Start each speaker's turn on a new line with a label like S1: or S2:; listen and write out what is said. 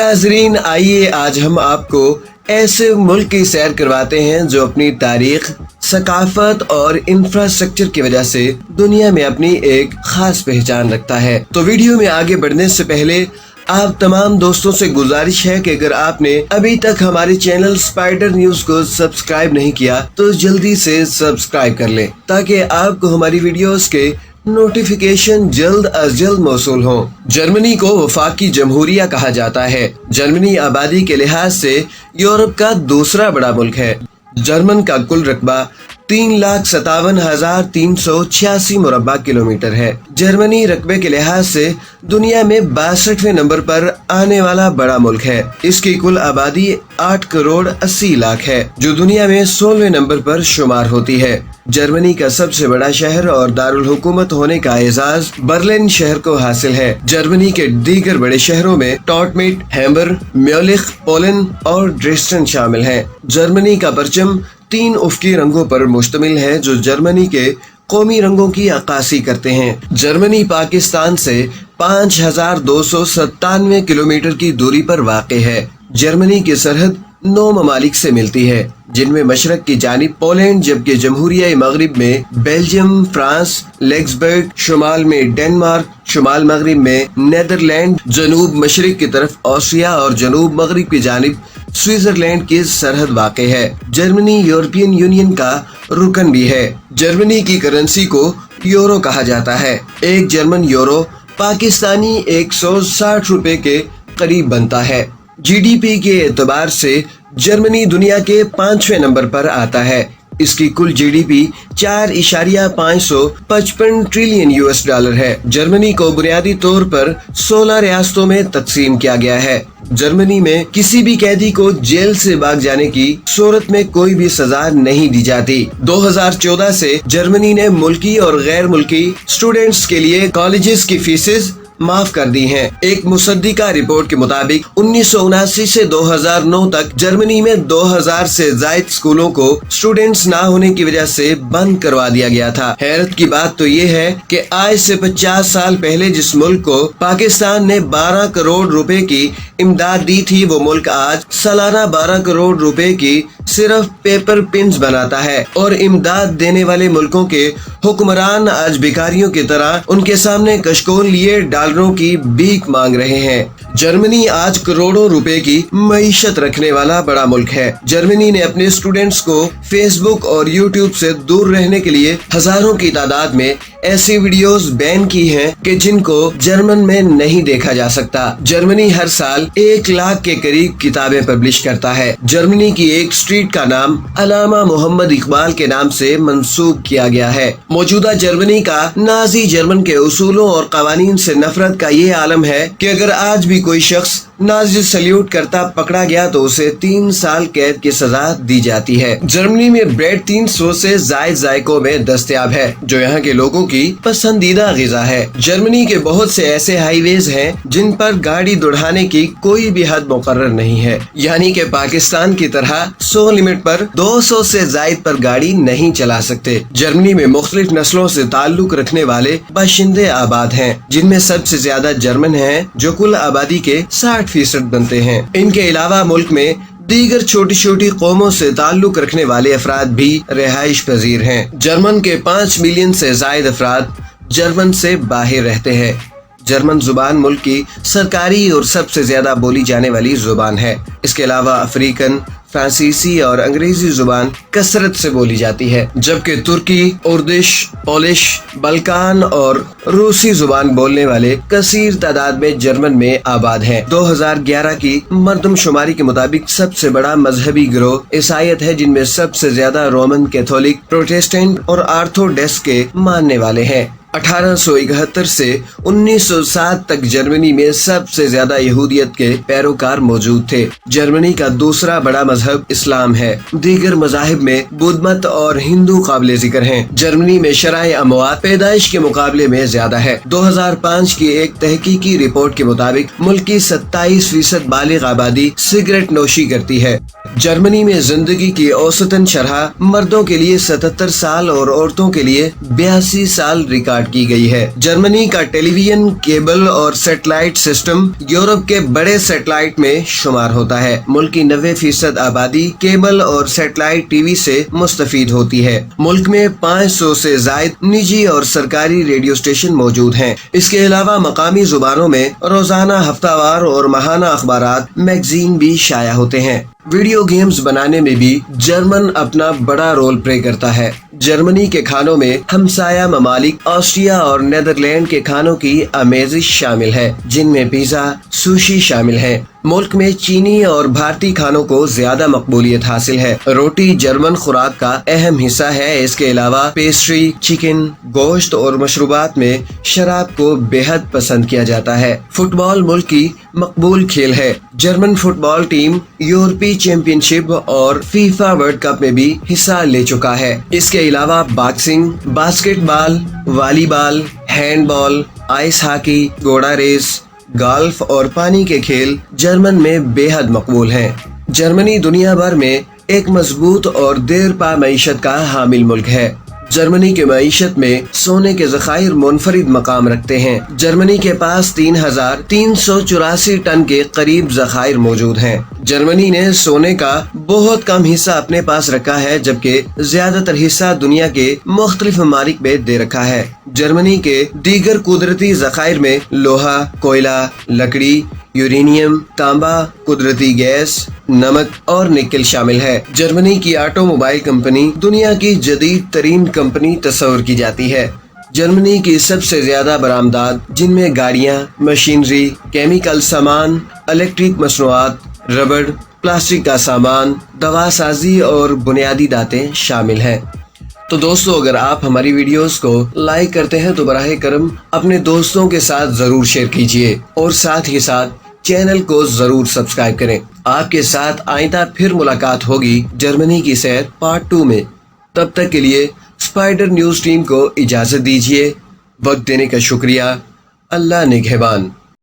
S1: नाजरीन, आइए आज हम आपको ऐसे मुल्क की सैर करवाते हैं जो अपनी तारीख, सकाफत और इंफ्रास्ट्रक्चर की वजह से दुनिया में अपनी एक खास पहचान रखता है। तो वीडियो में आगे बढ़ने से पहले आप तमाम दोस्तों से गुजारिश है कि अगर आपने अभी तक हमारे चैनल स्पाइडर न्यूज को सब्सक्राइब नहीं किया तो जल्दी से सब्सक्राइब कर लें ताकि आपको हमारी वीडियोस के नोटिफिकेशन जल्द अज जल्द मौसूल हो। जर्मनी को वफाकी जमहूरिया कहा जाता है। जर्मनी आबादी के लिहाज से यूरोप का दूसरा बड़ा मुल्क है। जर्मन का कुल रकबा 3,57,386 मुरब्बा किलोमीटर है। जर्मनी रकबे के लिहाज से दुनिया में 62वें नंबर पर आने वाला बड़ा मुल्क है। इसकी कुल आबादी 8,80,00,000 है जो दुनिया में 16वें नंबर पर शुमार होती है। जर्मनी का सबसे बड़ा शहर और दारुल हुकूमत होने का एजाज बर्लिन शहर को हासिल है। जर्मनी के दीगर बड़े शहरों में टॉटमिट, हैम्बर्ग, म्यूनिख, पोलन और ड्रेस्डन शामिल हैं। जर्मनी का परचम 3 उफ़क़ी रंगों पर मुश्तमिल है जो जर्मनी के कौमी रंगों की अक्कासी करते हैं। जर्मनी पाकिस्तान से 5,297 किलोमीटर की दूरी पर वाक़ है। जर्मनी की सरहद 9 ममालिक से मिलती है जिनमें मशरक की जानिब पोलैंड, जबकि जमहूरिया मगरिब में बेल्जियम, फ्रांस, लग्ज़मबर्ग, शुमाल में डेनमार्क, शुमाल मगरिब में नीदरलैंड, जनूब मशरिक की तरफ ऑस्ट्रिया और जनूब मगरिब की जानिब स्विट्जरलैंड की सरहद वाक़े है। जर्मनी यूरोपियन यूनियन का रुकन भी है। जर्मनी की करेंसी को यूरो कहा जाता है। एक जर्मन यूरो पाकिस्तानी 160 रुपए के करीब बनता है। जीडीपी के एतबार से जर्मनी दुनिया के 5वें नंबर पर आता है। इसकी कुल जीडीपी 4.555 ट्रिलियन यूएस डॉलर है। जर्मनी को बुनियादी तौर पर 16 रियासतों में तकसीम किया गया है। जर्मनी में किसी भी कैदी को जेल से भाग जाने की सूरत में कोई भी सजा नहीं दी जाती। 2014 से जर्मनी ने मुल्की और गैर मुल्की स्टूडेंट्स के लिए कॉलेजेस की फीसेस माफ कर दी हैं। एक मुसद्दिका रिपोर्ट के मुताबिक 1979 से 2009 तक जर्मनी में 2000 से ज्यादा स्कूलों को स्टूडेंट्स ना होने की वजह से बंद करवा दिया गया था। हैरत की बात तो ये है कि आज से 50 साल पहले जिस मुल्क को पाकिस्तान ने 12 करोड़ रुपए की इमदाद दी थी, वो मुल्क आज सालाना 12 करोड़ रुपए की सिर्फ पेपर पिन्स बनाता है और इमदाद देने वाले मुल्कों के हुक्मरान आज भिखारियों की तरह उनके सामने कशकोल लिए डॉलरों की भीख मांग रहे हैं। जर्मनी आज करोड़ों रुपए की मईशत रखने वाला बड़ा मुल्क है। जर्मनी ने अपने स्टूडेंट्स को फेसबुक और यूट्यूब से दूर रहने के लिए हजारों की तादाद में ऐसी वीडियोस बैन की हैं कि जिनको जर्मन में नहीं देखा जा सकता। जर्मनी हर साल 1 लाख के करीब किताबें पब्लिश करता है। जर्मनी की एक स्ट्रीट का नाम अलामा मोहम्मद इकबाल के नाम से मंसूब किया गया है। मौजूदा जर्मनी का नाजी जर्मन के उसूलों और कवानीन से नफरत का ये आलम है कि अगर आज भी कोई शख्स नाजी सल्यूट करता पकड़ा गया तो उसे 3 साल कैद की सजा दी जाती है। जर्मनी में ब्रेड 300 से ज्यादा जायकों में दस्तयाब है जो यहाँ के लोगों की पसंदीदा ग़िज़ा है। जर्मनी के बहुत से ऐसे हाईवेज हैं जिन पर गाड़ी दौड़ाने की कोई भी हद मुकर्रर नहीं है, यानी कि पाकिस्तान की तरह 100 लिमिट पर 200 से ज्यादा पर गाड़ी नहीं चला सकते। जर्मनी में मुख्तलिफ नस्लों से ताल्लुक रखने वाले बाशिंदे आबाद हैं, जिनमें सबसे ज्यादा जर्मन हैं जो कुल आबादी के 60% बनते हैं। इनके अलावा मुल्क में दीगर छोटी छोटी कौमों से ताल्लुक रखने वाले अफराद भी रिहाइश पजीर हैं। जर्मन के 5 मिलियन से ज्यादा अफराद जर्मन से बाहर रहते हैं। जर्मन जुबान मुल्क की सरकारी और सबसे ज्यादा बोली जाने वाली जुबान है। इसके अलावा अफ्रीकन, फ्रांसीसी और अंग्रेजी जुबान कसरत से बोली जाती है, जबकि तुर्की, उर्दिश, पोलिश, बल्कान और रूसी जुबान बोलने वाले कसीर तादाद में जर्मन में आबाद हैं। 2011 की मर्दमशुमारी के मुताबिक सबसे बड़ा मजहबी गिरोह ईसाईयत है, जिनमें सबसे ज्यादा रोमन कैथोलिक, प्रोटेस्टेंट और ऑर्थोडॉक्स के मानने वाले हैं। 1871 से 1907 तक जर्मनी में सबसे ज्यादा यहूदियत के पैरोकार मौजूद थे। जर्मनी का दूसरा बड़ा मजहब इस्लाम है। दीगर मजाहिब में बुद्ध मत और हिंदू काबिल जिक्र हैं। जर्मनी में शराय अमवात पैदाइश के मुकाबले में ज्यादा है। 2005 की एक तहकीकी रिपोर्ट के मुताबिक मुल्क की 27% बालिग आबादी सिगरेट नोशी करती है। जर्मनी में जिंदगी की औसतन शरह मर्दों के लिए 77 साल और औरतों के लिए 82 साल रिकॉर्ड स्टार्ट की गई है। जर्मनी का टेलीविजन, केबल और सैटेलाइट सिस्टम यूरोप के बड़े सैटेलाइट में शुमार होता है। मुल्क की 90% आबादी केबल और सैटेलाइट टीवी से मुस्तफीद होती है। मुल्क में 500 से जायद निजी और सरकारी रेडियो स्टेशन मौजूद हैं। इसके अलावा मकामी जुबानों में रोजाना, हफ्तावार और माहाना अखबारात, मैगजीन भी शाया होते हैं। वीडियो गेम्स बनाने में भी जर्मन अपना बड़ा रोल प्ले करता है। जर्मनी के खानों में हमसाया ममालिक ऑस्ट्रिया और नेदरलैंड के खानों की आमेजिश शामिल है, जिनमें पिज्जा, सुशी शामिल है। मुल्क में चीनी और भारतीय खानों को ज्यादा मकबूलियत हासिल है। रोटी जर्मन खुराक का अहम हिस्सा है। इसके अलावा पेस्ट्री, चिकन, गोश्त और मशरूबात में शराब को बेहद पसंद किया जाता है। फुटबॉल मुल्क की मकबूल खेल है। जर्मन फुटबॉल टीम यूरोपीय चैंपियनशिप और फीफा वर्ल्ड कप में भी हिस्सा ले चुका है। इसके अलावा boxing, basketball, volleyball, handball, ice hockey, घोड़ा रेस, गोल्फ और पानी के खेल जर्मन में बेहद मकबूल हैं। जर्मनी दुनिया भर में एक मजबूत और देरपा मईशत का हामिल मुल्क है। जर्मनी के मईशत में सोने के ज़खायर मुनफरिद मकाम रखते हैं। जर्मनी के पास 3,384 टन के करीब ज़खायर मौजूद हैं। जर्मनी ने सोने का बहुत कम हिस्सा अपने पास रखा है, जबकि ज्यादातर हिस्सा दुनिया के मुख्तलिफ ममालिक में दे रखा है। जर्मनी के दीगर कुदरती ज़खायर में लोहा, कोयला, लकड़ी, यूरेनियम, तांबा, कुदरती गैस, नमक और निकल शामिल है। जर्मनी की ऑटोमोबाइल कंपनी दुनिया की जदीद तरीन कंपनी तस्वर की जाती है। जर्मनी की सबसे ज्यादा बरामदात, जिनमें गाड़ियाँ, मशीनरी, केमिकल सामान, इलेक्ट्रिक मसनूआत, रबड़, प्लास्टिक का सामान, दवा साजी और बुनियादी दातें शामिल हैं। तो दोस्तों, अगर आप हमारी वीडियोस को लाइक करते हैं तो बराह करम अपने दोस्तों के साथ जरूर शेयर कीजिए और साथ ही साथ चैनल को जरूर सब्सक्राइब करें। आपके साथ आइंदा फिर मुलाकात होगी जर्मनी की सैर पार्ट 2 में। तब तक के लिए स्पाइडर न्यूज टीम को इजाजत दीजिए। वक्त देने का शुक्रिया। अल्लाह निगहबान।